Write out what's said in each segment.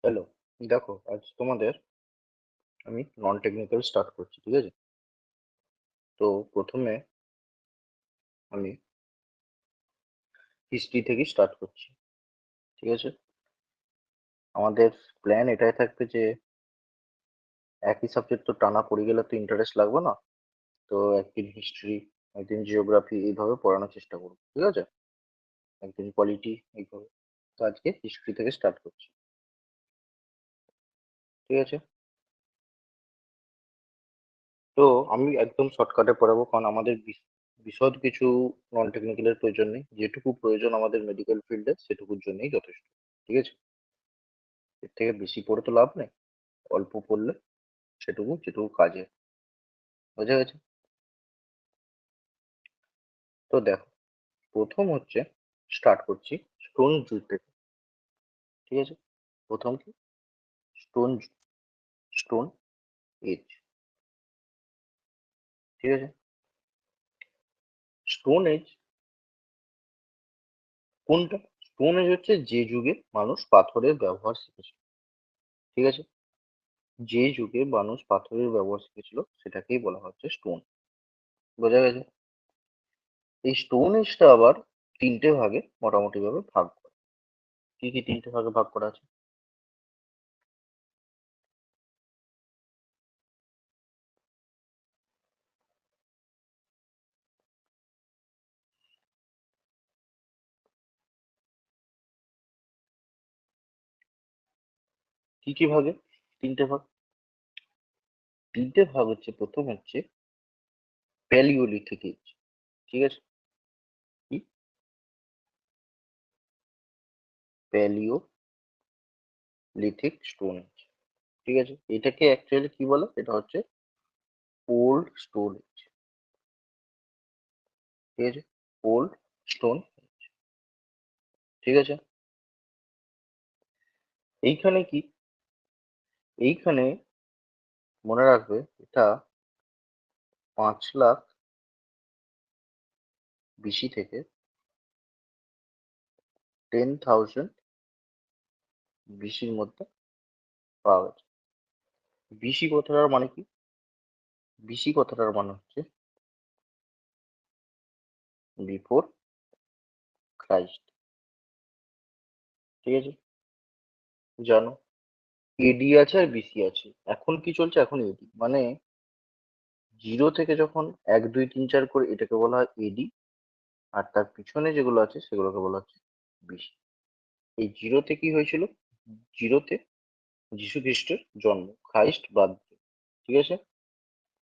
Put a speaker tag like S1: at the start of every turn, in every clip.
S1: Hello, দেখো আজ তোমাদের আমি নন টেকনিক্যাল স্টার্ট করছি, ঠিক আছে? তো প্রথমে আমি হিস্ট্রি থেকে স্টার্ট করছি, ঠিক আছে? আমাদের প্ল্যান এটাই থাকবে যে একই সাবজেক্ট তো টানা পড়ে গেলে তো ইন্টারেস্ট লাগবে না। তো একদিন হিস্ট্রি, একদিন জিওগ্রাফি এইভাবে পড়ানোর চেষ্টা করবো, ঠিক আছে? একদিন পলিটি এইভাবে। তো আজকে হিস্ট্রি থেকে স্টার্ট করছি, ঠিক আছে? তো আমি একদম শর্টকাটে পড়াবো, কারণ আমাদের বিশদ কিছু নন টেকনিক্যালের প্রয়োজন নেই। যেটুকু প্রয়োজন আমাদের মেডিকেল ফিল্ডে সেটুকুর জন্যই যথেষ্ট, ঠিক আছে? এর থেকে বেশি পড়ে তো লাভ নেই। অল্প পড়লে সেটুকু যেটুকু কাজে। বোঝা গেছে? তো দেখো, প্রথম হচ্ছে স্টার্ট করছি স্টোন যুগ থেকে, ঠিক আছে? প্রথম কি? স্টোন, স্টোন এজ, ঠিক আছে? স্টোন এজ কোনটা? স্টোন এজ হচ্ছে যে যুগে মানুষ পাথরের ব্যবহার শিখেছিল, ঠিক আছে? যে যুগে মানুষ পাথরের ব্যবহার শিখেছিল সেটাকেই বলা হচ্ছে স্টোন। বোঝা গেছে? এই স্টোন এজটা আবার তিনটে ভাগে মোটামুটি ভাবে ভাগ করা। কি কি তিনটে ভাগে ভাগ করা আছে? কি কি ভাগে? তিনটে ভাগ। তিনটে ভাগ হচ্ছে, প্রথম হচ্ছে প্যালিওলিথিক এজ, ঠিক আছে? কি? প্যালিওলিথিক স্টোন এজ, ঠিক আছে? এটাকে অ্যাকচুয়ালি কি বলে? এটা হচ্ছে ওল্ড স্টোন এজ, ঠিক আছে? ওল্ড স্টোন, ঠিক আছে? এইখানে কি? এইখানে মনে রাখবে, এটা 5 লাখ বিসি থেকে 10,000 বিসির মধ্যে পাওয়া গেছে। বিসি কথাটার মানে কি? বিসি কথাটার মানে হচ্ছে বিফোর ক্রাইস্ট, ঠিক আছে? জানো, এডি আছে আর বিসি আছে। এখন কি চলছে? এখন এডি মানে জিরো থেকে যখন 1 2 3 4 করে, এটাকে বলা হয় এডি। আর তার পিছনে যেগুলো আছে সেগুলোকে বলা হচ্ছে বিসি। এই জিরোতে কি হয়েছিল? জিরোতে যীশু খ্রিস্টের জন্ম, খ্রাইস্ট বাদ দিয়ে, ঠিক আছে?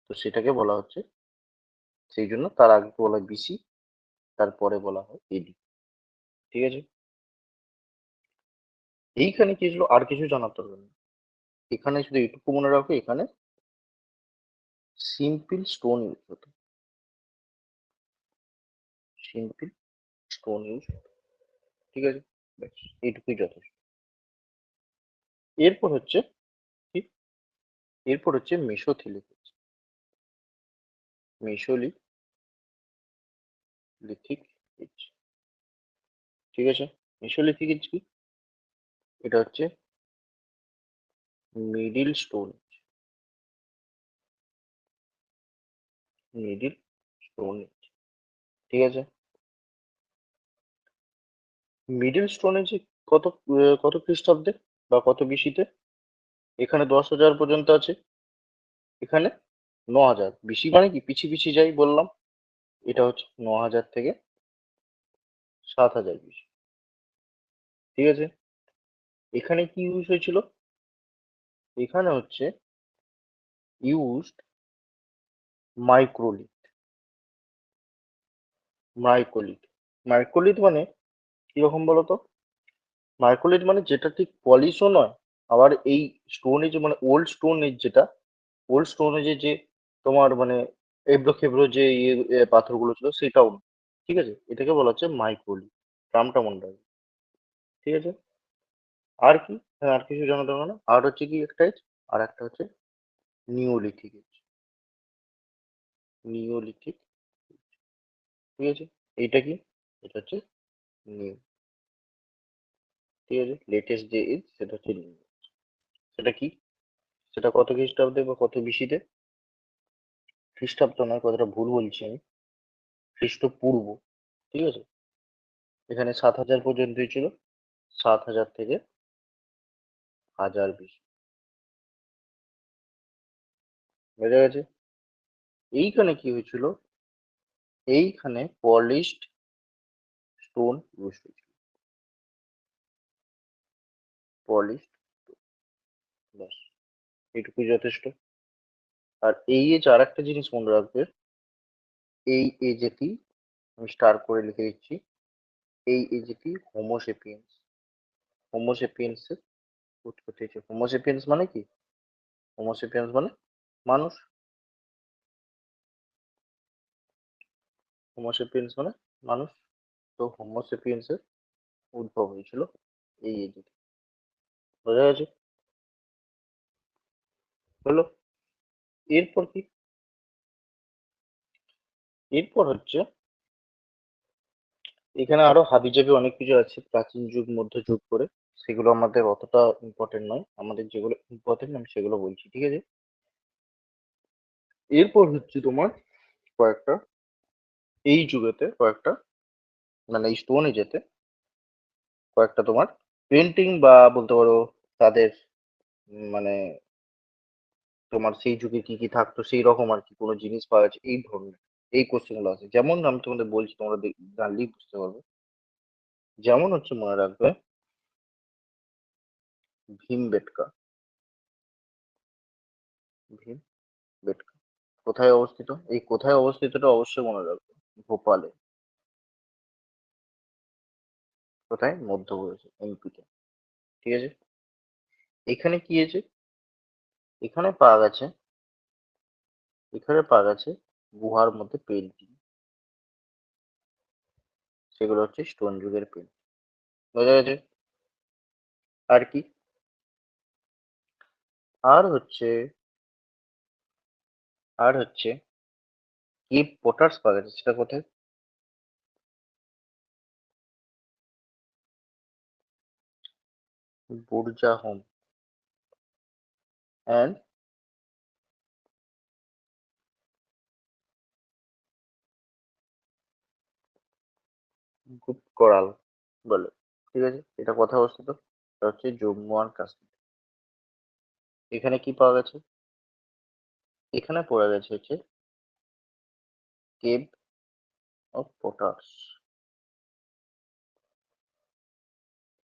S1: তো সেটাকে বলা হচ্ছে, সেই জন্য তার আগে বলা হয় বিসি, তারপরে বলা হয় এডি, ঠিক আছে? এইখানে কি ছিল আর কিছু জানার দরকার নেই। এখানে শুধু এইটুকু মনে রাখো, এখানে সিম্পল স্টোন ইউজ হতো, সিম্পল স্টোন ইউজ, ঠিক আছে? ব্যাস, এইটুকুই যথেষ্ট। এরপর হচ্ছে কি? এরপর হচ্ছে মেসোলিথিক, মেসোলিথিক এজ, ঠিক আছে? মেসোলিথিক এজ কি? এটা হচ্ছে middle stone, middle stone age, ঠিক আছে? মিডিল স্টোন এজ কত কত খ্রিস্টাব্দে বা কত বিসিতে? এখানে 10,000 পর্যন্ত আছে, এখানে 9,000। বিসি মানে কি? পিছি পিছি যাই বললাম। এটা হচ্ছে 9,000 থেকে 7,000 বিসি, ঠিক আছে? এখানে কি ইউজ হয়েছিল? এখানে হচ্ছে ইউজড মাইক্রোলিথ, মাইক্রোলিথ। মাইক্রোলিথ মানে কিরকম বলতো? মাইক্রোলিথ মানে যেটা ঠিক পলিশও নয়, আবার এই স্টোন এজ মানে ওল্ড স্টোন এজ, যেটা ওল্ড স্টোন এজে যে তোমার মানে এবড়ো খেবড়ো যে পাথরগুলো ছিল সেটাও না, ঠিক আছে? এটাকে বলা হচ্ছে মাইক্রোলিথ, নামটা মনে রাখবে, ঠিক আছে? আর কি? হ্যাঁ, আর কিছু জানা দরকার না। আর হচ্ছে কি একটা এজ, আর একটা হচ্ছে নিওলিথিক এজ, নিওলিথিক, ঠিক আছে? এইটা কি? এটা হচ্ছে নিউ, ঠিক আছে? লেটেস্ট যে এজ সেটা হচ্ছে নিউ। সেটা কি? সেটা কত খ্রিস্টাব্দে বা কত বিসিতে? খ্রিস্টাব্দ নয়, কথাটা ভুল বলছি আমি, খ্রিস্টপূর্ব। ঠিক আছে, এখানে 7,000 পর্যন্তই ছিল, 7,000 থেকে 1000 বিসি। বোঝা গেছে? এইখানে কি হয়েছিল, এইখানে পলিশড স্টোন ইউজ হয়েছিল, পলিশড, ব্যাস, এইটুকুই যথেষ্ট। আর এই এজ আর একটা জিনিস মনে রাখবে, এই এজেটি আমি স্টার করে লিখে দিচ্ছি, এই এজেটি হোমোসেপিয়েন্স, হোমোসেপিয়েন্স এর উৎপত্তি হয়েছে। হোমোসেপিয়েন্স মানে কি? হোমোসেপিয়েন্স মানে মানুষ, হোমোসেপিয়েন্স মানে মানুষ। তো হোমোসেপিয়েন্স এর উদ্ভব হয়েছিল এই এজে। বোঝা গেছে? হলো। এরপর কি? এরপর হচ্ছে, এখানে আরো হাবিজাবি অনেক কিছু আছে প্রাচীন যুগ মধ্যযুগ করে, সেগুলো আমাদের অতটা ইম্পর্টেন্ট নয়, আমাদের যেগুলো ইম্পর্টেন্ট আমি সেগুলো বলছি, ঠিক আছে? এরপর হচ্ছে তোমার কয়েকটা, এই যুগেতে কয়েকটা, মানে এই স্টোন এজেতে কয়েকটা তোমার পেন্টিং বা বলতে পারো তাদের মানে তোমার সেই যুগে কি কি থাকতো সেই রকম আর কি কোনো জিনিস পাওয়া যাচ্ছে এই ধরনের, এই কোশ্চেন গুলো আছে। যেমন আমি তোমাদের বলছি, তোমরা জানলেই বুঝতে পারবে। যেমন হচ্ছে মনে রাখবে, ভীমবেটকা, ভীম বেটকা কোথায় অবস্থিত? এই কোথায় অবস্থিতটা অবশ্যই মনে রাখবে, ভোপালে। কোথায়? মধ্যপ্রদেশে, এমপিতে। ঠিক আছে, এখানে কি আছে? এখানে পাওয়া গেছে, এখানে পাওয়া গেছে গুহার মধ্যে পেন্টিং, সেগুলো হচ্ছে স্টোন যুগের পেন্টিং। বোঝা গেছে? আর কি? আর হচ্ছে, আর হচ্ছে কেভ পটার্স পাওয়া গেছে, সেটা কোথায়? বুরজাহোম অ্যান্ড গুপকরাল বলে। ঠিক আছে, এটা কোথায় অবস্থিত? এটা হচ্ছে জম্মু আর কাশ্মীর। এখানে কি পাওয়া গেছে? এখানে পড়ে গেছে হচ্ছে কেভ অফ পটার্স।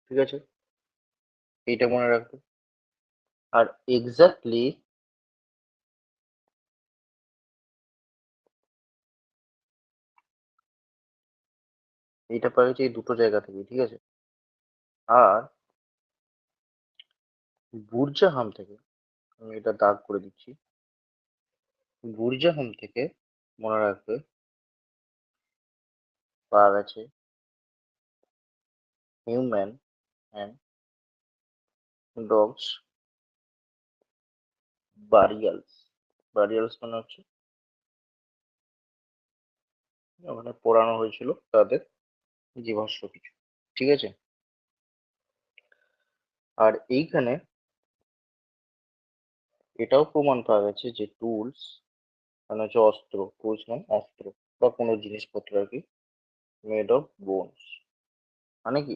S1: ঠিক আছে, এইটা মনে রাখবে। আর এক্স্যাক্টলি এইটা পাওয়া গেছে এই দুটো জায়গা থেকে, ঠিক আছে? আর বুরজাহাম থেকে, আমি এটা দাগ করে দিচ্ছি, বুরজাহাম থেকে মনে রাখবে পাওয়া গেছে হিউম্যান অ্যান্ড ডগস বারিয়ালস। বারিয়ালস মানে হচ্ছে ওখানে পোড়ানো হয়েছিল তাদের জীবাশ্ম কিছু। ঠিক আছে, আর এইখানে এটাও প্রমাণ পাওয়া গেছে যে টুলস মানে হচ্ছে অস্ত্র, টুলস মানে অস্ত্র বা কোনো জিনিসপত্র আর কি, মেড অফ বোনস, মানে কি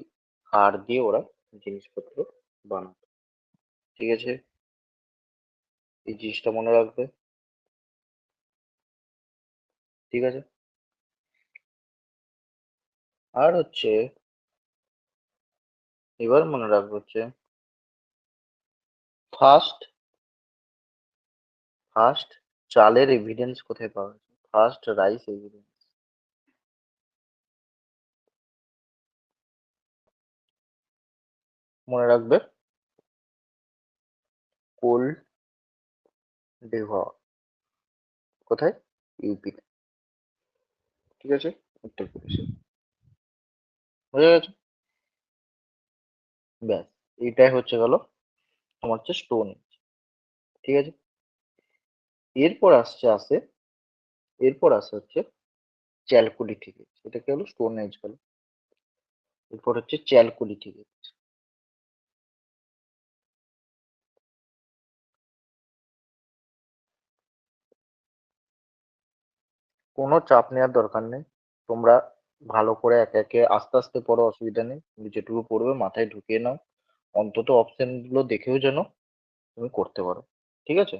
S1: হাড় দিয়ে ওরা জিনিসপত্র বানাতো। ঠিক আছে, এই জিনিসটা মনে রাখবে। ঠিক আছে, আর হচ্ছে এবার মনে রাখবে হচ্ছে ফার্স্ট, ফার্স্ট চালের এভিডেন্স কোথায় পাওয়া গেছে? ফার্স্ট রাইস এভিডেন্স মনে রাখবে, কোল ডিভা, কোথায়? ইউপিতে। ঠিক আছে, উত্তরপ্রদেশে। হয়ে গেছে, ব্যাস, এইটাই হচ্ছে গেল তোমার হচ্ছে স্টোন এজ। ঠিক আছে, এরপর আসে, এরপর আসে হচ্ছে চ্যালকুলিথিক এজ। এটা কি হলো? স্টোন এজ গেল। এরপর হচ্ছে চ্যালকুলিথিক এজ। কোনো চাপ নেওয়ার দরকার নেই। তোমরা ভালো করে একে একে আস্তে আস্তে পড়ো, অসুবিধা নেই। তুমি যেটুকু পড়বে মাথায় ঢুকিয়ে নাও। অন্তত অপশন গুলো দেখেও যেন তুমি করতে পারো। ঠিক আছে?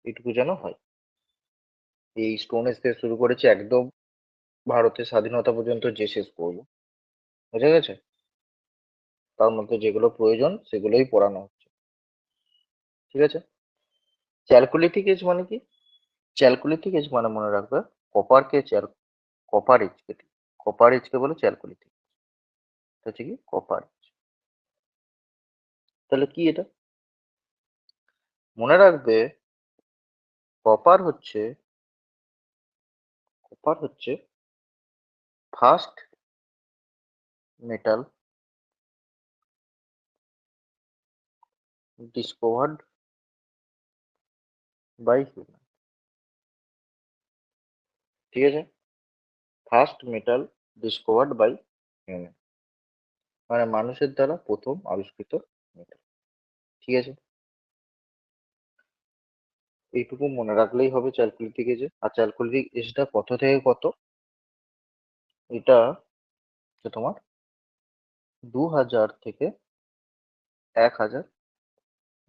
S1: এটুকু যেন হয়। এই স্টোন এজ থেকে শুরু করেছি একদম ভারতের স্বাধীনতা পর্যন্ত যে শেষ করবো। বুঝে গেছে? তার মধ্যে যেগুলো প্রয়োজন সেগুলোই পড়ানো হচ্ছে। ঠিক আছে? চ্যালকুলিটিক এজ মানে কি? চ্যালকুলিটিক এজ মানে মনে রাখবে কপারকে চ্যাল কপার এজকে কপার এজকে বলে চ্যালকুলিটিক। হচ্ছে কি কপার। তাহলে কি এটা? মনে রাখবে কপার হচ্ছে কপার হচ্ছে first metal discovered by human. ঠিক আছে? First metal discovered by human মানে মানুষের দ্বারা প্রথম আবিষ্কৃত মেটাল। ঠিক আছে? এইটুকু মনে রাখলেই হবে চ্যালকুলিটিক এজে। আর চ্যালকুলিটিক এজটা কত থেকে কত? এটা হচ্ছে তোমার 2000 থেকে 1000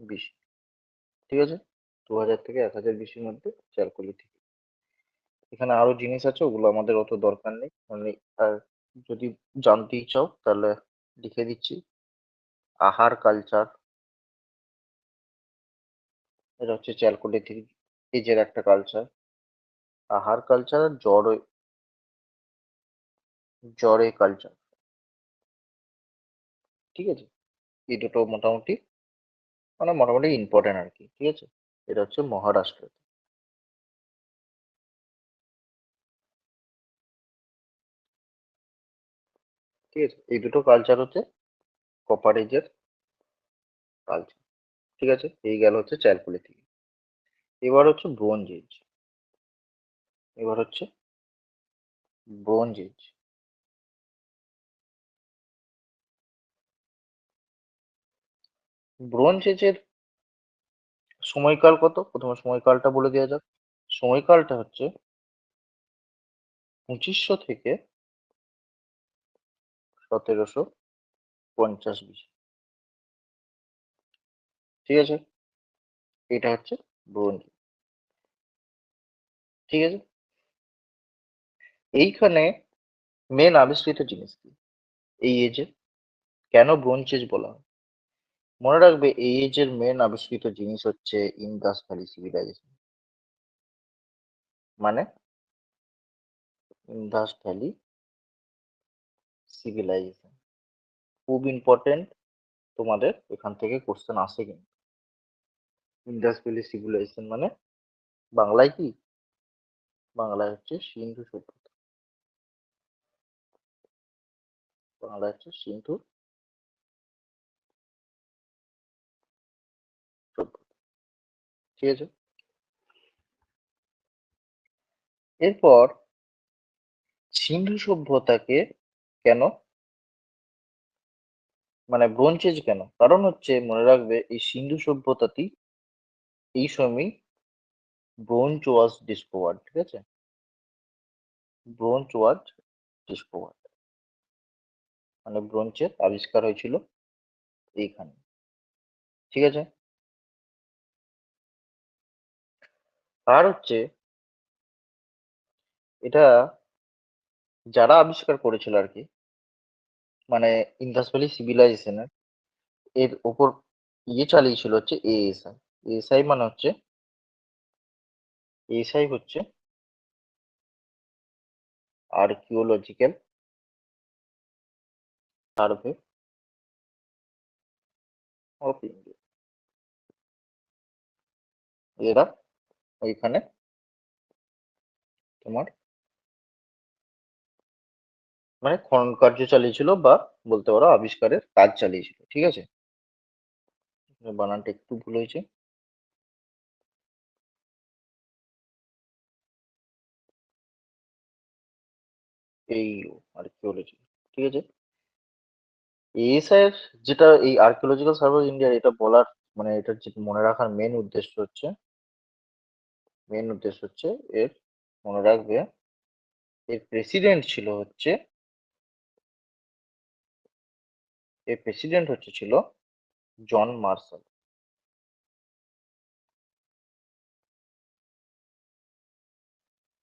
S1: BC। ঠিক আছে? 2000 থেকে 1000 BC মধ্যে চ্যালকুলিটিক। এখানে আরো জিনিস আছে, ওগুলো আমাদের অত দরকার নেই মানে। আর যদি জানতেই চাও তাহলে লিখে দিচ্ছি। আহার কালচার, এটা হচ্ছে চ্যালকুলিটিক এজের একটা কালচার। আহার কালচার আর জড়ে কালচার। ঠিক আছে? এই দুটো মোটামুটি মানে মোটামুটি ইম্পর্টেন্ট আর কি। ঠিক আছে? এটা হচ্ছে মহারাষ্ট্র। ঠিক আছে? এই দুটো কালচার হচ্ছে কপার এজের কালচার। ঠিক আছে? এই গেল হচ্ছে চ্যালকুলিটিক। এবার হচ্ছে ব্রোঞ্জ এজ। এবার হচ্ছে ব্রোঞ্জ এজ। ব্রোঞ্জ এজের সময়কাল কত? প্রথমে সময়কালটা বলে দেওয়া যাক। সময়কালটা হচ্ছে 2500 থেকে 1750 BC। ঠিক আছে? এটা হচ্ছে ব্রোঞ্জ। ঠিক আছে? এইখানে মেন আবিষ্কৃত জিনিস কি এই এজে? কেন ব্রোঞ্জ এজ বলা হয়? মনে রাখবে এই এজের মেন আবিষ্কৃত জিনিস হচ্ছে ইন্দাস ভ্যালি সিভিলাইজেশন। মানে ইন্দাস ভ্যালি সিভিলাইজেশন খুব ইম্পর্টেন্ট। তোমাদের এখান থেকে কোশ্চেন আসে কিন্তু। ইন্দাস ভ্যালি সিভিলাইজেশন মানে বাংলায় কি? বাংলায় হচ্ছে সিন্ধু সভ্যতা। বাংলায় হচ্ছে সিন্ধু সভ্যতা। ঠিক আছে? এরপর সিন্ধু সভ্যতাকে কেন মানে ব্রোঞ্জ এজ কেন? কারণ হচ্ছে মনে রাখবে এই সিন্ধু সভ্যতাতেই এই সময়ই ব্রোঞ্জ ওয়াজ ডিসকভার্ড। ঠিক আছে? ব্রোঞ্জ ওয়াজ ডিসকভার্ড মানে ব্রোঞ্জের আবিষ্কার হয়েছিল এইখানে। ঠিক আছে? আর হচ্ছে এটা যারা আবিষ্কার করেছিল আর কি মানে ইন্দাস ভ্যালি সিভিলাইজেশনের এর ওপর চালিয়েছিল হচ্ছে এএসআই। এএসআই মানে হচ্ছে এএসআই হচ্ছে আর্কিওলজিক্যাল সার্ভে অফ ইন্ডিয়া। এরা ওইখানে তোমার মানে খনন কার্য চালিয়েছিল বা বলতে পারো আবিষ্কারের কাজ চালিয়েছিল। ঠিক আছে? বানানটা একটু ভুল হয়েছে। এই আর্কিওলজি। ঠিক আছে? এএসআই এর যেটা এই আর্কিওলজিক্যাল সার্ভে অফ ইন্ডিয়া এটা বলার মানে এটা মনে রাখার মেন উদ্দেশ্য হচ্ছে এর মনে রাখবে এর প্রেসিডেন্ট ছিল জন মার্শাল।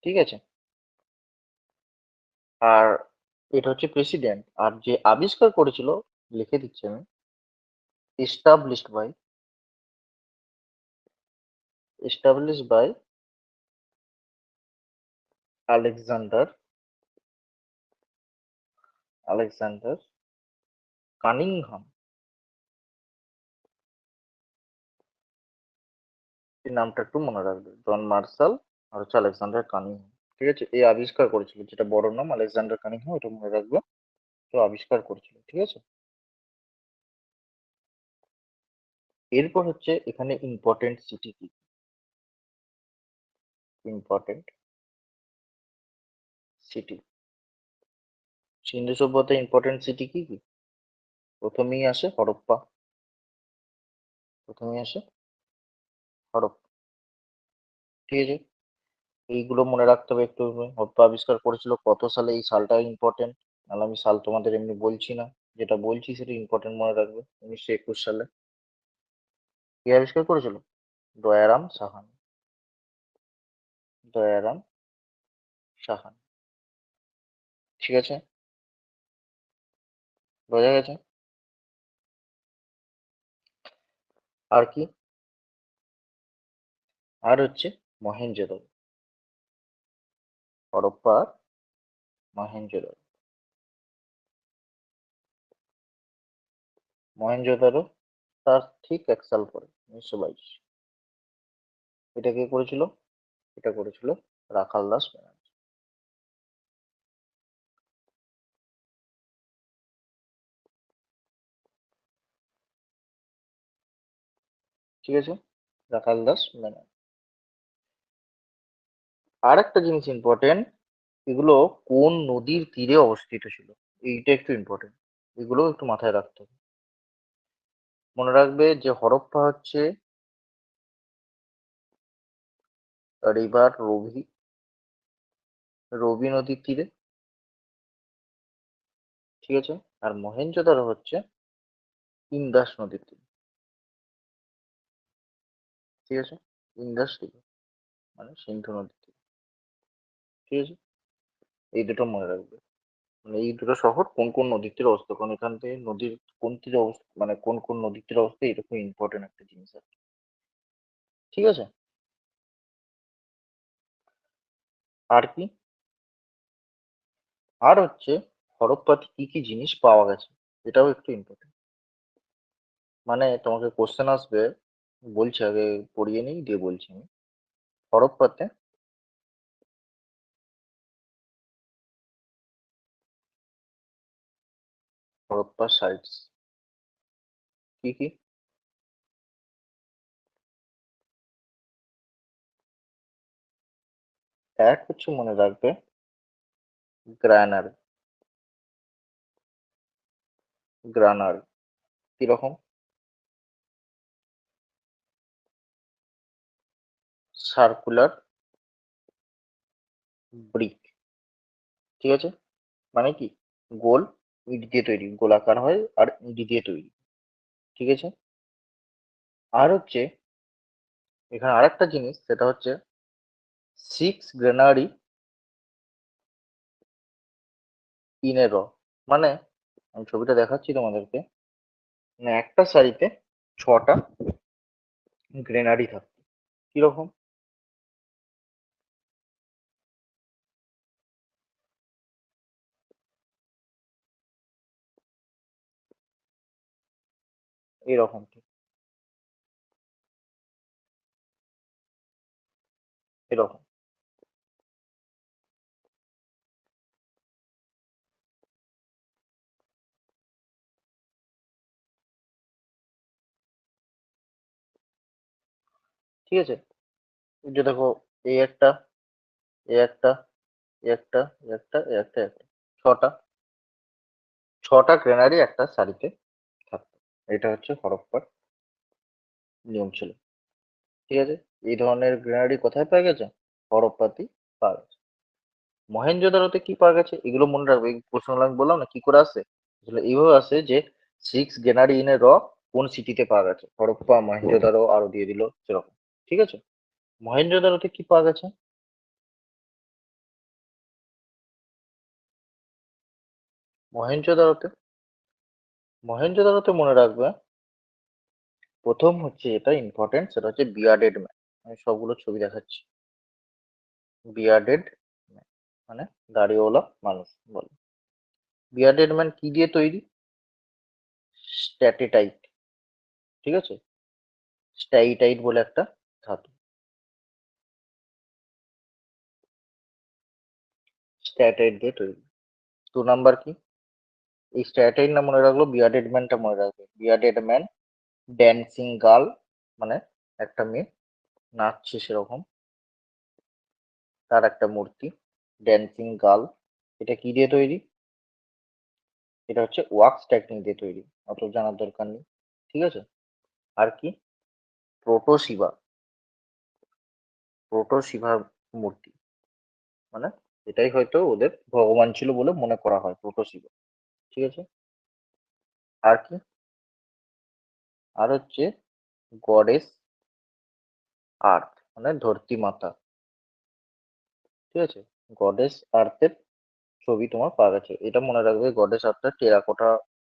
S1: ঠিক আছে, আর এটা হচ্ছে প্রেসিডেন্ট, আর যে আবিষ্কার করেছিল লিখে দিচ্ছি আমি, established by established by Alexander Alexander Cunningham. এই নামটা একটু মনে রাখবে, জন মার্শাল আর হচ্ছে আলেকজান্ডার কানিংহাম। ঠিক আছে, এই আবিষ্কার করেছিল, যেটা বড় নাম আলেকজান্ডার কানিংহাম, এটা মনে রাখবে। তো আবিষ্কার করেছিল, ঠিক আছে। এরপর হচ্ছে এখানে ইম্পর্টেন্ট সিটি কি, ইম্পর্টেন্ট সিটি, সিন্ধু সভ্যতায় ইম্পর্টেন্ট সিটি কি কি? প্রথমেই আসে হরপ্পা, প্রথমেই আসে হরপ্পা। ঠিক আছে, এইগুলো মনে রাখতে হবে একটু। হরপ্পা আবিষ্কার করেছিল কত সালে, এই সালটা ইম্পর্টেন্ট। নাহলে আমি সাল তোমাদের এমনি বলছি না, যেটা বলছি সেটা ইম্পর্টেন্ট মনে রাখবে। 1921 সালে। কে আবিষ্কার করেছিল? দয়ারাম সাহানি, দয়ারাম সাহানি। ঠিক আছে, বোঝা গেছে? আর কি? আর হচ্ছে মহেঞ্জোদারো, হরপ্পা আর মহেঞ্জোদারো। মহেঞ্জোদারো তার ঠিক 1 সাল পরে, 1922। এটা কে করেছিল? এটা করেছিল রাখাল দাস ব্যানার্জি। ঠিক আছে, রাখাল দাস ব্যানার্জি। আর একটা জিনিস ইম্পর্টেন্ট, এগুলো কোন নদীর তীরে অবস্থিত ছিল, এইটা একটু ইম্পর্টেন্ট, এগুলো একটু মাথায় রাখতে হবে। মনে রাখবে যে হরপ্পা হচ্ছে রিভার রবি, রবি নদীর তীরে। ঠিক আছে, আর মহেঞ্জোদারো হচ্ছে ইন্দাস নদীর তীরে। ঠিক আছে, ইন্দাস তীরে মানে সিন্ধু নদীর তীরে। ঠিক আছে, এই দুটো মনে রাখবে। মানে এই দুটো শহর কোন কোন নদীর তীরে অবস্থিত, কারণ এখান থেকে নদীর কোন তীরে অবস্থিত, মানে কোন কোন নদীর তীরে অবস্থিত, এরকম ইম্পর্টেন্ট একটা জিনিস আছে। ঠিক আছে, আর কি? আর হচ্ছে হরপ্পাতে কি কি জিনিস পাওয়া গেছে, এটাও একটু ইম্পর্টেন্ট। মানে তোমাকে কোশ্চেন আসবে, বলছি আগে পড়িয়ে নিই দিয়ে বলছি আমি। হরপ্পাতে হরপ্পা সাইটস কি কি? এক হচ্ছে মনে রাখবে গ্রানার, গ্রানার কিরকম? Circular brick. ঠিক আছে, মানে কি? গোল, ইট দিয়ে তৈরি, গোলাকার হয় আর ইট দিয়ে তৈরি। ঠিক আছে, আর হচ্ছে এখানে আরেকটা জিনিস, সেটা হচ্ছে 6 গ্রেনারি ইন এ র। মানে আমি ছবিটা দেখাচ্ছি তোমাদেরকে, মানে একটা সারিতে 6টা গ্রেনারি থাকতো। কিরকম? এরকম ঠিক, এরকম। ঠিক আছে, এই যে দেখো, এই একটা, এই একটা, এই একটা, এই একটা, এই একটা, এই একটা, ছটা, 6টা গ্রেনারি একটা সারিতে থাকতো। এটা হচ্ছে হরপ্পার নিয়ম ছিল। ঠিক আছে, এই ধরনের গ্রেনারি কোথায় পাওয়া গেছে? হরপ্পাতেই পাওয়া গেছে। মহেঞ্জোদারোতে কি পাওয়া গেছে এগুলো মনে রাখবে। এই প্রশ্নগুলো আমি বললাম না কি করে আসে, আসলে এইভাবে আসে যে 6 গ্রেনারি ইন এ র কোন সিটিতে পাওয়া গেছে, হরপ্পা, মহেঞ্জোদারো আরো দিয়ে দিল সেরকম। ঠিক আছে, মহেঞ্জোদারোতে কি পাওয়া গেছে? মহেঞ্জোদারোতে মহেঞ্জোদারোতে মনে রাখবে, প্রথম হচ্ছে এটা ইম্পর্টেন্ট, সেটা হচ্ছে বিয়ার্ডেড ম্যান। আমি সবগুলো ছবি দেখাচ্ছি। বিয়ার্ডেড ম্যান মানে দাড়িওয়ালা মানুষ বলে। বিয়ার্ডেড ম্যান কি দিয়ে তৈরি? স্ট্যাটেটাইট। ঠিক আছে, স্টাইটাইট বলে একটা ধাতু। স্ট্যাটাইট দিয়ে তৈরি। 2 নাম্বার কি? এই স্ট্যাটাইট না মনে রাখলো, বিয়ার্ডেড ম্যানটা মনে রাখবে। বিয়ার্ডেড ম্যান, ড্যান্সিং গার্ল মানে একটা মেয়ে নাচছে সেরকম, তার একটা মূর্তি, ড্যান্সিং গার্ল। এটা কি দিয়ে তৈরি? এটা হচ্ছে ওয়াক্স টেকনিক দিয়ে তৈরি, অত জানার দরকার নেই। ঠিক আছে, আর কি? প্রোটোসিভা। প্রোটোসিভার মূর্তি মানে এটাই হয়তো ওদের ভগবান ছিল বলে মনে করা হয়, প্রোটোসিভা। ঠিক আছে, আর কি? আর হচ্ছে গডেস আর্থ মানে ধরতি মাতা। ঠিক আছে, গডেস আর্থের ছবি তোমার পাওয়া গেছে, এটা মনে রাখবে। গডেস আর্থটা টেরাকোটা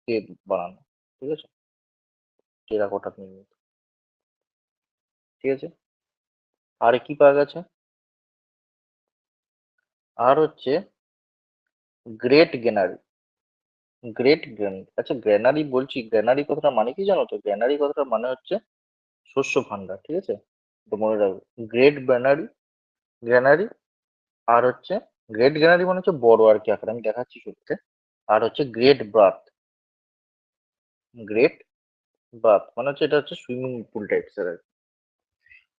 S1: দিয়ে বানানো। ঠিক আছে, টেরাকোটা নির্মিত। ঠিক আছে, আর কি পাওয়া গেছে? আর হচ্ছে গ্রেট গ্রেনারি। গ্রেট গ্রেনারি, আচ্ছা গ্রেনারি বলছি, গ্রেনারি কথাটা মানে কি জানো তো? গ্রেনারি কথাটা মানে হচ্ছে শস্য ভান্ডার। ঠিক আছে, তো মনে রাখবে গ্রেট গ্রেনারি, গ্রেনারি। আর হচ্ছে গ্রেট গ্রেনারি মানে হচ্ছে বড় আর কি আকার, আমি দেখাচ্ছি শুরুতে। আর হচ্ছে গ্রেট বাথ। গ্রেট বাথ মানে হচ্ছে এটা হচ্ছে সুইমিং পুল টাইপস এর আর কি।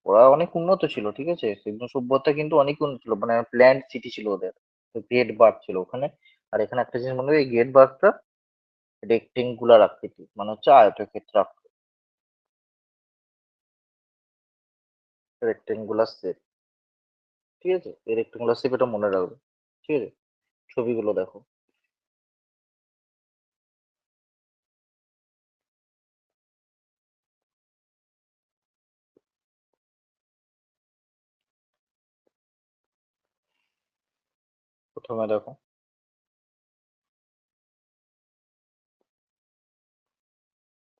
S1: ওরা অনেক উন্নত ছিল। ঠিক আছে, সিন্ধু সভ্যতা কিন্তু অনেক উন্নত ছিল, মানে প্ল্যান্ড সিটি ছিল ওদের। তো গ্রেট বাথ ছিল ওখানে। আর এখানে একটা জিনিস মনে রাখবে, এই গ্রেট বাথটা রেক্টেঙ্গুলার আকৃতি মানে হচ্ছে আয়তক্ষেত্র আকৃতি, রেক্টেঙ্গুলার শেপ। ঠিক আছে, এই রেক্টেঙ্গুলার শেপ এটা মনে রাখবে। ঠিক আছে, ছবিগুলো দেখো। প্রথমে দেখো,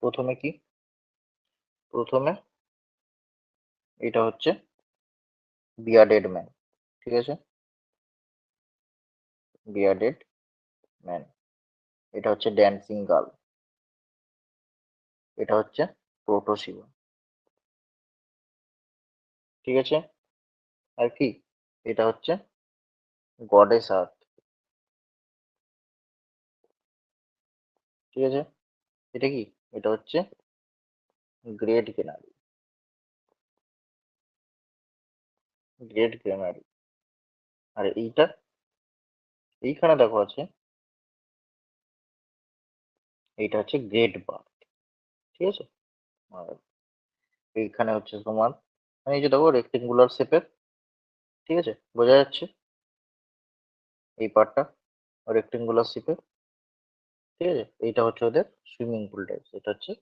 S1: প্রথমে কি? প্রথমে এটা হচ্ছে বিয়ার্ডেড ম্যান। ঠিক আছে, বিয়ার্ডেড ম্যান। এটা হচ্ছে ড্যান্সিং গার্ল। এটা হচ্ছে প্রোটোসিভা। ঠিক আছে, আর কি? এটা হচ্ছে গডেস আর্থ। ঠিক আছে, এটা কি? এটা হচ্ছে গ্রেট গ্রেনারি। গ্রেট গ্রেনারি। আর এইটা, এইখানে দেখো আছে, এইটা হচ্ছে গ্রেট বার্থ। ঠিক আছে, আর এইখানে হচ্ছে তোমার, এই যে দেখো রেক্টেঙ্গুলার শেপের। ঠিক আছে, বোঝা যাচ্ছে এই পার্টটা রেক্টেঙ্গুলার শেপের। ঠিক আছে, এইটা হচ্ছে ওদের সুইমিং পুল টাইপ, এটা হচ্ছে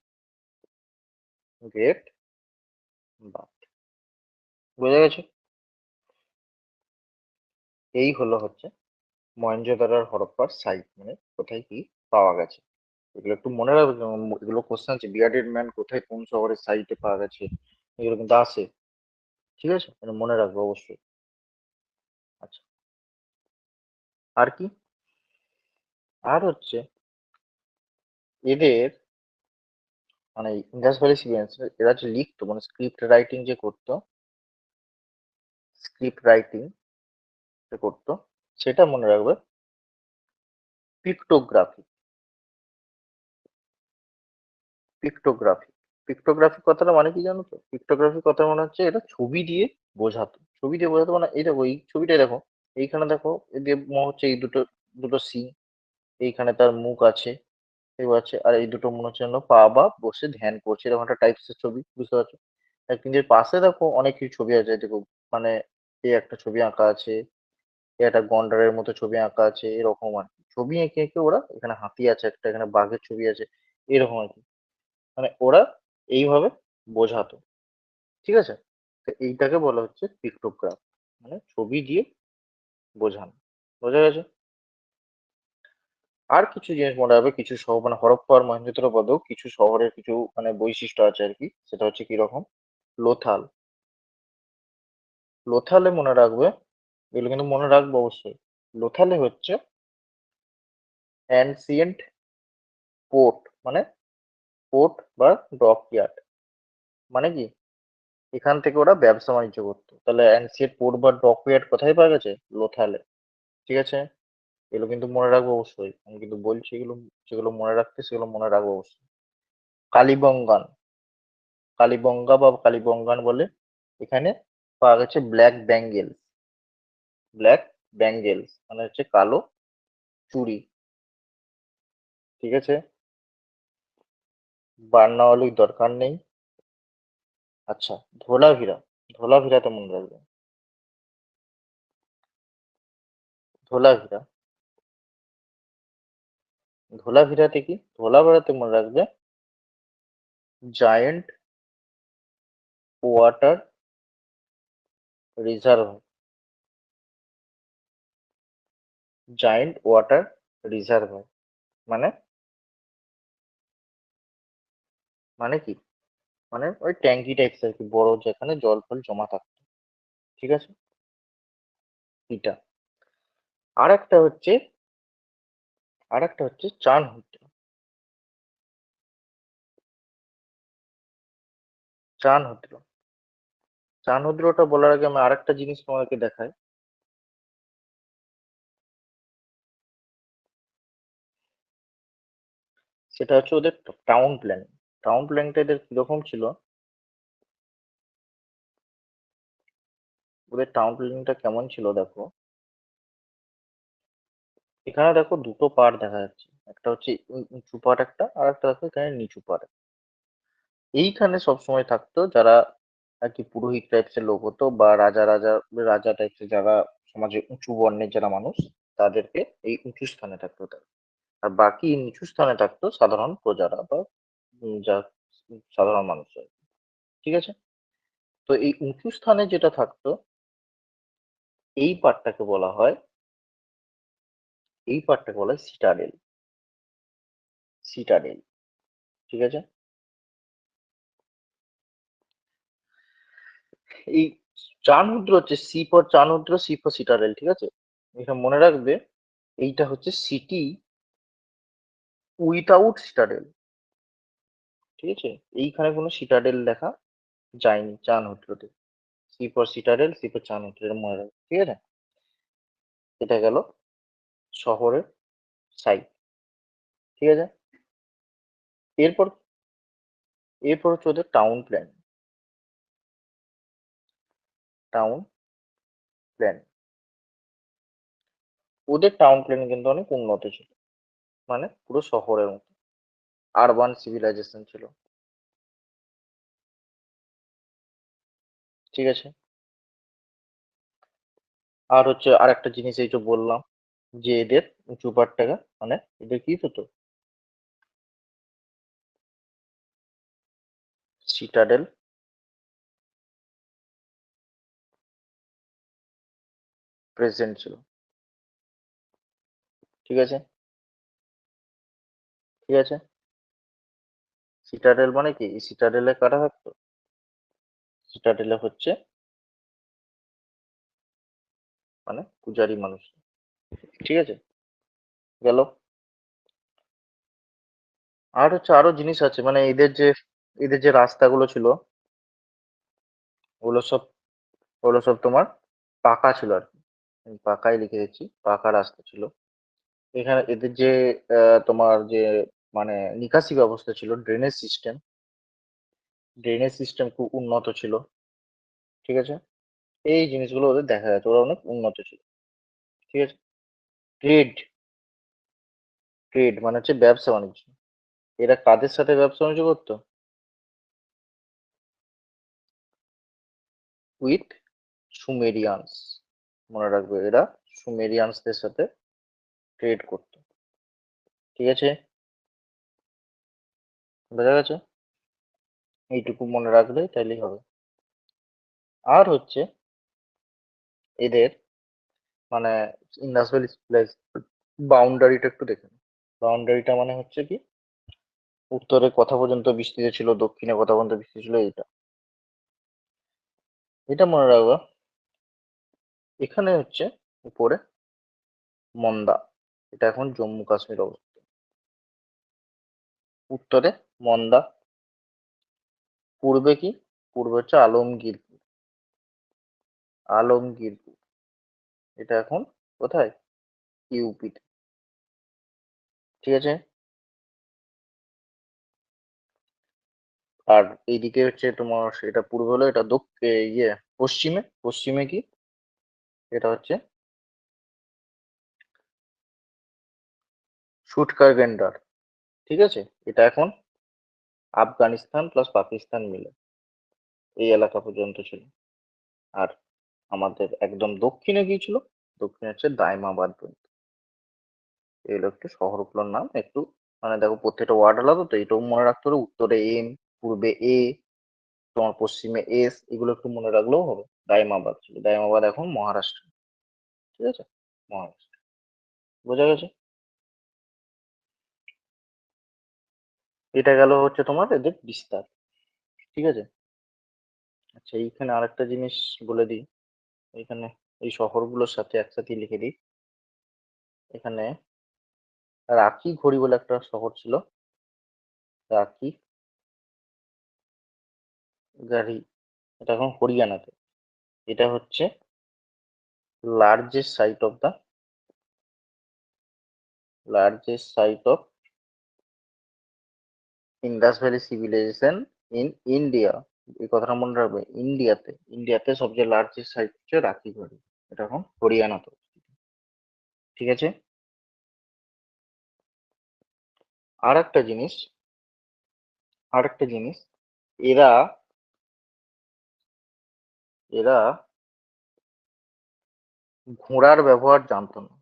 S1: গ্রেট বাথ। বোঝা গেছে? এই হলো হচ্ছে মহেঞ্জোদারো আর হরপ্পার সাইট, মানে কোথায় কি পাওয়া গেছে। এগুলো একটু মনে রাখবে, এগুলো কোশ্চেন আছে, বিয়ার্ডেড ম্যান কোথায় কোন শহরের সাইটে পাওয়া গেছে, এগুলো কিন্তু আসে। ঠিক আছে, এটা মনে রাখবে অবশ্যই। আচ্ছা, আর কি? আর হচ্ছে এদের মানে ইন্ডাস ভ্যালি সিভিলিয়ান্স, এরা যে লিখতো মানে স্ক্রিপ্ট রাইটিং যে করতো, স্ক্রিপ্ট রাইটিং যে করতো, সেটা মনে রাখবে পিক্টোগ্রাফি। পিক্টোগ্রাফি, পিক্টোগ্রাফি কথাটা মানে কি জানো তো? পিক্টোগ্রাফি কথা মনে হচ্ছে এটা ছবি দিয়ে বোঝাতো। ছবি দিয়ে বোঝাতো মানে এই দেখো, এই ছবিটাই দেখো, এইখানে দেখো, এই যে মনে হচ্ছে এই দুটো, দুটো সিন, এইখানে তার মুখ আছে, এবার আছে, আর এই দুটো মনে হচ্ছে যেন পা বা বসে ধ্যান করছে, এরকম একটা টাইপস এর ছবি, বুঝতে পারছো? আর কিন্তু এর পাশে দেখো অনেক কিছু ছবি আছে দেখো, মানে এই একটা ছবি আঁকা আছে, একটা গন্ডারের মতো ছবি আঁকা আছে এরকম আর কি। ছবি এঁকে এঁকে ওরা, এখানে হাতি আছে একটা, এখানে বাঘের ছবি আছে, এরকম আর কি। মানে ওরা এইভাবে বোঝাতো, ঠিক আছে। তো এইটাকে বলা হচ্ছে পিক্টোগ্রাফ, মানে ছবি দিয়ে বোঝানো। বোঝা গেছে? আর কিছু জিনিস মনে রাখবে, কিছু শহর মানে হরপ্পা আর মহেঞ্জোদারো বাদেও কিছু শহরের কিছু মানে বৈশিষ্ট্য আছে আর কি। সেটা হচ্ছে কি রকম, লোথাল। লোথালে মনে রাখবে, এগুলো কিন্তু মনে রাখবো অবশ্যই। লোথালে হচ্ছে অ্যানসিয়েন্ট পোর্ট, মানে পোর্ট বা ডক ইয়ার্ড। মানে কি, এখান থেকে ওরা ব্যবসা বাণিজ্য করতো। তাহলে অ্যানসিয়েন্ট পোর্ট বা ডক ইয়ার্ড কোথায় পাওয়া গেছে? লোথালে। ঠিক আছে, এগুলো কিন্তু মনে রাখবো অবশ্যই। আমি কিন্তু বলছি এগুলো, যেগুলো মনে রাখতে সেগুলো মনে রাখবো অবশ্যই। কালিবঙ্গান, কালিবঙ্গা বা কালিবঙ্গান বলে, এখানে পাওয়া গেছে ব্ল্যাক ব্যাঙ্গেল। ব্ল্যাক ব্যাঙ্গেলস মানে হচ্ছে কালো চুড়ি। ঠিক আছে, বার্নাওয়ালির দরকার নেই। আচ্ছা, ধোলাভিরা, ধোলাভিরাতে মনে রাখবে। ধোলাভিরা, ধোলাভিরাতে কি, ধোলাভিরাতে মনে রাখবে giant water reserve. Giant water reserve মানে, মানে কি, মানে ওই ট্যাঙ্কি টাইপস আর কি, বড়, যেখানে জল ফল জমা থাকতো। ঠিক আছে, এটা। আর একটা হচ্ছে, আর একটা হচ্ছে চান হুদ্র। চান হুদ্র, চান হুদ্রটা বলার আগে আমি আরেকটা জিনিস তোমাদেরকে দেখাই। সেটা হচ্ছে ওদের টাউন প্ল্যান। টাউন প্ল্যানটা এদের কিরকম ছিল, ওদের টাউন প্ল্যানিংটা কেমন ছিল দেখো। এখানে দেখো দুটো পার্ট দেখা যাচ্ছে, একটা হচ্ছে উঁচু পার্ট একটা, আর একটা দেখো এখানে নিচু পার্ট। এইখানে সবসময় থাকতো যারা আর কি পুরোহিত টাইপসের লোক হতো, বা রাজা রাজা, রাজা টাইপসের যারা সমাজে উঁচু বর্ণের যারা মানুষ, তাদেরকে এই উঁচু স্থানে থাকতো তারা। আর বাকি নিচু স্থানে থাকতো সাধারণ প্রজারা বা যা সাধারণ মানুষ আর কি। ঠিক আছে, তো এই উঁচু স্থানে যেটা থাকতো, এই পার্টটাকে বলা হয়, এই পার্টটাকে বলা হয় সিটাডেল। সিটাডেল, ঠিক আছে। এই চানমুদ্র হচ্ছে C for Chanmudra, C for citadel, ঠিক আছে। এটা মনে রাখবে, এইটা হচ্ছে সিটি উইথাউট সিটাডেল। ঠিক আছে, এইখানে কোনো সিটাডেল লেখা যায়নি চানমুদ্রতে। C for citadel, C for Chanmudra, এটা মনে রাখবে, ঠিক আছে। এটা গেল শহরের সাইড, ঠিক আছে। এরপর, এরপর হচ্ছে ওদের টাউন প্ল্যান। টাউন প্ল্যান, ওদের টাউন প্ল্যান কিন্তু অনেক উন্নত ছিল, মানে পুরো শহরের মতো আরবান সিভিলাইজেশন ছিল। ঠিক আছে, আর হচ্ছে আর একটা জিনিস এই যে বললাম, যে এদের উঁচু পাড়টাকা, মানে এদের কি হতো, সিটাডেল প্রেজেন্ট ছিল। ঠিক আছে, ঠিক আছে। সিটাডেল মানে কি, সিটাডেলে কারা থাকতো, সিটাডেলে হচ্ছে মানে পূজারি মানুষ। ঠিক আছে, গেল। আর হচ্ছে আরো জিনিস আছে, মানে এদের যে, এদের যে রাস্তাগুলো ছিল, ওগুলো সব, ওগুলো সব তোমার পাকা ছিল আর কি। আমি পাকাই লিখে দিচ্ছি, পাকা রাস্তা ছিল। এখানে এদের যে তোমার যে মানে নিকাশি ব্যবস্থা ছিল, ড্রেনেজ সিস্টেম, ড্রেনেজ সিস্টেম খুব উন্নত ছিল। ঠিক আছে, এই জিনিসগুলো ওদের দেখা যাচ্ছে, ওরা অনেক উন্নত ছিল। ঠিক আছে, ট্রেড, ট্রেড মানে হচ্ছে ব্যবসা বাণিজ্য। এরা কাদের সাথে ব্যবসা বাণিজ্য করতো? উইথ সুমেরিয়ানস, মনে রাখবে এরা সুমেরিয়ানসদের সাথে ট্রেড করতো। ঠিক আছে, বোঝা গেছে? এইটুকু মনে রাখলে তাইলেই হবে। আর হচ্ছে এদের মানে ইন্দাস ভ্যালি প্লেস বাউন্ডারিটা একটু দেখে নিই। বাউন্ডারিটা মানে হচ্ছে কি, উত্তরে কথা পর্যন্ত বিস্তৃত ছিল, দক্ষিণে কথা পর্যন্ত বিস্তৃত ছিল, এইটা এটা মনে রাখবা। এখানে হচ্ছে উপরে মন্দা, এটা এখন জম্মু কাশ্মীর অবস্থিত। উত্তরে মন্দা, পূর্বে কি, পূর্বে হচ্ছে আলমগীরপুর। আলমগীরপুর এটা এখন কোথায়, ইউপিতে। ঠিক আছে, আর এইদিকে হচ্ছে তোমার, এটা পূর্বে হলো, এটা ইয়ে পশ্চিমে, পশ্চিমে কি, এটা হচ্ছে সুটকার গেন্ডার। ঠিক আছে, এটা এখন আফগানিস্তান প্লাস পাকিস্তান মিলে এই এলাকা পর্যন্ত ছিল। আর আমাদের একদম দক্ষিণে কি ছিল, দক্ষিণে হচ্ছে দাইমাবাদ পর্যন্ত। এগুলো একটু শহরগুলোর নাম একটু, মানে দেখো প্রত্যেকটা ওয়ার্ড আলাদা, তো এটাও মনে রাখতে হবে। উত্তরে এম, পূর্বে এ, তোমার পশ্চিমে এস, এগুলো একটু মনে রাখলেও হবে। দাইমাবাদ ছিল, দাইমাবাদ এখন মহারাষ্ট্র। ঠিক আছে, মহারাষ্ট্র। বোঝা গেছে? এটা গেল হচ্ছে তোমার এদের বিস্তার। ঠিক আছে, আচ্ছা এইখানে আরেকটা জিনিস বলে দিই। এখানে এই শহরগুলোর সাথে একসাথে লিখে দিই। এখানে রাখি ঘড়ি বলে একটা শহর ছিল, রাখি গাড়ি, এটা এখন হরিয়ানাতে। এটা হচ্ছে largest site of the largest site of Indus valley civilization in India. এই কথাটা মনে রাখবে, ইন্ডিয়াতে সবচেয়ে লার্জেস্ট সাইট হচ্ছে রাখি ঘড়ি, এটা এখন হরিয়ানাতে। ঠিক আছে, আর একটা জিনিস, আর একটা জিনিস, এরা এরা ঘোড়ার ব্যবহার জানতো না।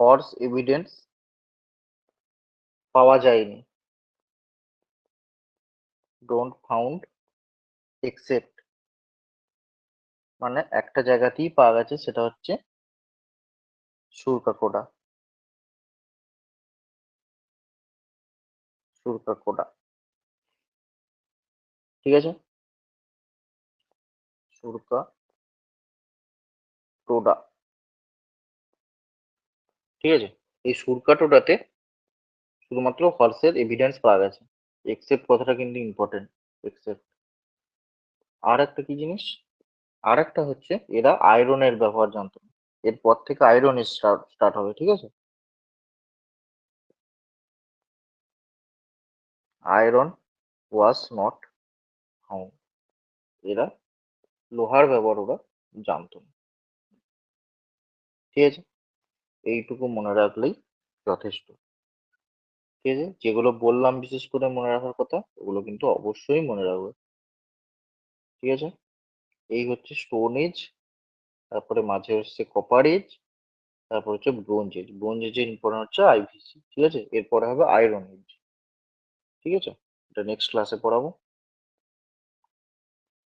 S1: হর্স এভিডেন্স পাওয়া যায়নি, ডোন্ট ফাউন্ড এক্সেপ্ট, মানে একটা জায়গাতেই পাওয়া গেছে, সেটা হচ্ছে সুরকাকোডা। সুরকাকোডা, ঠিক আছে, সুরকা টোডা। ঠিক আছে, এই সুরকাটোডাতে শুধুমাত্র হর্সের এভিডেন্স পাওয়া গেছে। এক্সেপ্ট কথাটা কিন্তু ইম্পর্টেন্ট, এক্সেপ্ট। আর একটা কি জিনিস, আর একটা হচ্ছে এরা আয়রনের ব্যবহার জানতো না। এরপর থেকে আয়রন স্টার্ট হবে। ঠিক আছে, আয়রন ওয়াজ নট ফাউন্ড, এরা লোহার ব্যবহার ওরা জানতো না। ঠিক আছে, এইটুকু মনে রাখলেই যথেষ্ট। ঠিক আছে, যেগুলো বললাম বিশেষ করে মনে রাখার কথা, ওগুলো কিন্তু অবশ্যই মনে রাখবে। ঠিক আছে, এই হচ্ছে স্টোন এজ, তারপরে মাঝে হচ্ছে কপার এজ, তারপর হচ্ছে ব্রোঞ্জ এজ। ব্রোঞ্জ এজের ইম্পর্টেন্ট হচ্ছে আইভিসি। ঠিক আছে, এরপরে হবে আয়রন এজ। ঠিক আছে, এটা নেক্সট ক্লাসে পড়াবো।